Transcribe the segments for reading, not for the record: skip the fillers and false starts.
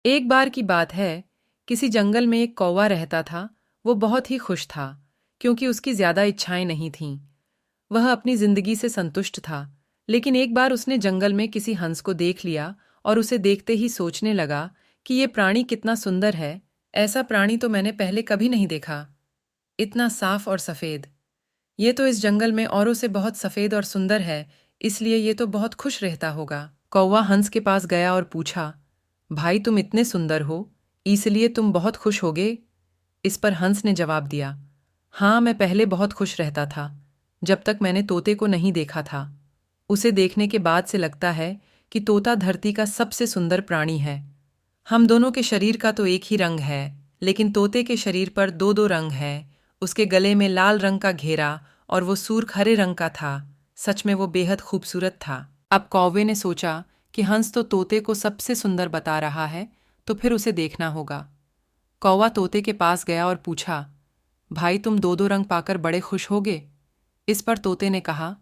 एक बार की बात है, किसी जंगल में एक कौवा रहता था। वो बहुत ही खुश था, क्योंकि उसकी ज्यादा इच्छाएं नहीं थीं। वह अपनी जिंदगी से संतुष्ट था। लेकिन एक बार उसने जंगल में किसी हंस को देख लिया और उसे देखते ही सोचने लगा कि ये प्राणी कितना सुंदर है। ऐसा प्राणी तो मैंने पहले कभी नहीं देखा। इतना साफ और सफेद। ये तो इस जंगल में औरों से बहुत सफेद और सुंदर है, इसलिए ये तो बहुत खुश रहता होगा। कौवा हंस के पास गया और पूछा, भाई तुम इतने सुंदर हो, इसलिए तुम बहुत खुश होगे? इस पर हंस ने जवाब दिया, हाँ, मैं पहले बहुत खुश रहता था, जब तक मैंने तोते को नहीं देखा था। उसे देखने के बाद से लगता है कि तोता धरती का सबसे सुंदर प्राणी है। हम दोनों के शरीर का तो एक ही रंग है, लेकिन तोते के शरीर पर दो दो रंग हैं। उसके गले में लाल रंग का घेरा और वो सूर्ख हरे रंग का था। सच में वो बेहद खूबसूरत था। अब कौवे ने सोचा कि हंस तो तोते को सबसे सुंदर बता रहा है, तो फिर उसे देखना होगा। कौवा तोते के पास गया और पूछा, भाई तुम दो दो रंग पाकर बड़े खुश होगे? इस पर तोते ने कहा,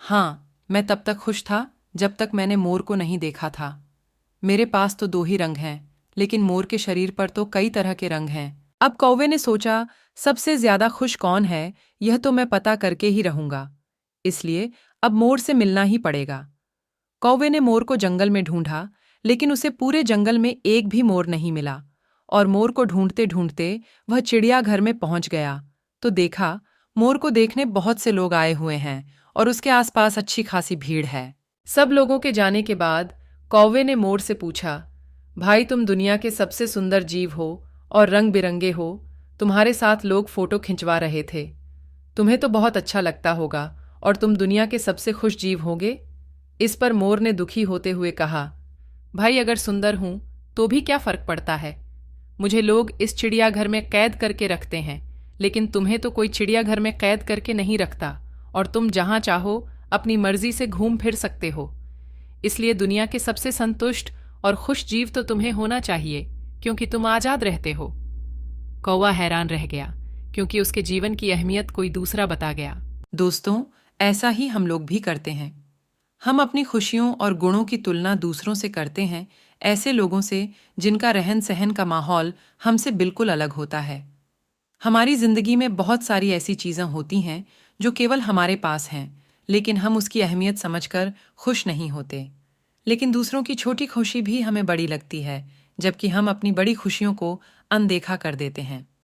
हाँ, मैं तब तक खुश था जब तक मैंने मोर को नहीं देखा था। मेरे पास तो दो ही रंग हैं, लेकिन मोर के शरीर पर तो कई तरह के रंग हैं। अब कौवे ने सोचा, सबसे ज्यादा खुश कौन है, यह तो मैं पता करके ही रहूंगा। इसलिए अब मोर से मिलना ही पड़ेगा। कौवे ने मोर को जंगल में ढूंढा, लेकिन उसे पूरे जंगल में एक भी मोर नहीं मिला। और मोर को ढूंढते ढूंढते वह चिड़ियाघर में पहुंच गया, तो देखा मोर को देखने बहुत से लोग आए हुए हैं और उसके आसपास अच्छी खासी भीड़ है। सब लोगों के जाने के बाद कौवे ने मोर से पूछा, भाई तुम दुनिया के सबसे सुंदर जीव हो और रंग बिरंगे हो। तुम्हारे साथ लोग फोटो खिंचवा रहे थे। तुम्हें तो बहुत अच्छा लगता होगा और तुम दुनिया के सबसे खुश जीव होगे। इस पर मोर ने दुखी होते हुए कहा, भाई अगर सुंदर हूं तो भी क्या फर्क पड़ता है। मुझे लोग इस चिड़ियाघर में कैद करके रखते हैं, लेकिन तुम्हें तो कोई चिड़ियाघर में कैद करके नहीं रखता और तुम जहां चाहो अपनी मर्जी से घूम फिर सकते हो। इसलिए दुनिया के सबसे संतुष्ट और खुश जीव तो तुम्हें होना चाहिए, क्योंकि तुम आजाद रहते हो। कौवा हैरान रह गया, क्योंकि उसके जीवन की अहमियत कोई दूसरा बता गया। दोस्तों, ऐसा ही हम लोग भी करते हैं। हम अपनी खुशियों और गुणों की तुलना दूसरों से करते हैं, ऐसे लोगों से जिनका रहन सहन का माहौल हमसे बिल्कुल अलग होता है। हमारी जिंदगी में बहुत सारी ऐसी चीज़ें होती हैं जो केवल हमारे पास हैं, लेकिन हम उसकी अहमियत समझकर खुश नहीं होते। लेकिन दूसरों की छोटी खुशी भी हमें बड़ी लगती है, जबकि हम अपनी बड़ी खुशियों को अनदेखा कर देते हैं।